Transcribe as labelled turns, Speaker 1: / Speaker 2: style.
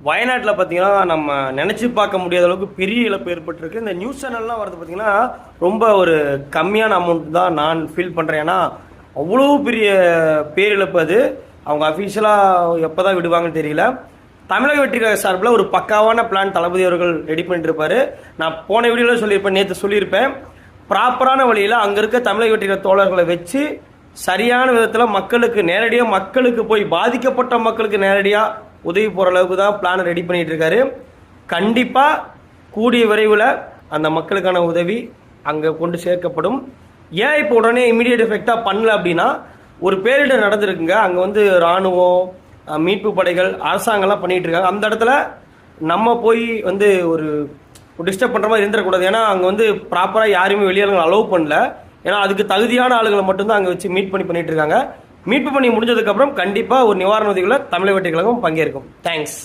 Speaker 1: வயநாட்டில் பார்த்தீங்கன்னா நம்ம நினச்சி பார்க்க முடியாத அளவுக்கு பெரிய இழப்பு ஏற்பட்டிருக்கு. இந்த நியூஸ் சேனல்லாம் வரது பார்த்தீங்கன்னா ரொம்ப ஒரு கம்மியான அமௌண்ட் தான் நான் ஃபீல் பண்ணுறேன். ஏன்னா அவ்வளோ பெரிய பேரிழப்பு அது. அவங்க அஃபீஷியலாக எப்போ தான் விடுவாங்கன்னு தெரியல. தமிழக வெற்றிக்காக சார்பில் ஒரு பக்காவான பிளான் தளபதி அவர்கள் ரெடி பண்ணிட்டு இருப்பாரு. நான் போன வீடியோவில் சொல்லியிருப்பேன், நேற்று சொல்லியிருப்பேன். ப்ராப்பரான வழியில் அங்கே இருக்க தமிழக வெற்றிக்காக தோழர்களை வச்சு சரியான விதத்தில் மக்களுக்கு நேரடியாக மக்களுக்கு போய் பாதிக்கப்பட்ட மக்களுக்கு நேரடியாக உதவி போகிற அளவுக்கு தான் பிளானை ரெடி பண்ணிட்டு இருக்காரு. கண்டிப்பாக கூடிய விரைவில் அந்த மக்களுக்கான உதவி அங்கே கொண்டு சேர்க்கப்படும். ஏன் இப்போ உடனே இமீடியட் எஃபெக்டாக பண்ணல அப்படின்னா, ஒரு பேரிடர் நடந்திருக்குங்க. அங்கே இராணுவம், மீட்பு படைகள், அரசாங்கம்லாம் பண்ணிகிட்டு இருக்காங்க. அந்த இடத்துல நம்ம போய் ஒரு டிஸ்டர்ப் பண்ணுற மாதிரி இருந்துடக்கூடாது. ஏன்னா அங்கே ப்ராப்பராக யாரையுமே வெளியாளர்கள் அலோவ் பண்ணல. ஏன்னா அதுக்கு தகுதியான ஆளுகளை மட்டும்தான் அங்கே வச்சு மீட் பண்ணிட்டு இருக்காங்க. மீட்பு பண்ணி முடிஞ்சதுக்கப்புறம் கண்டிப்பாக ஒரு நிவாரண உதவிகளை தமிழக வெற்றிக் கழகம் பங்கேற்கும். தேங்க்ஸ்.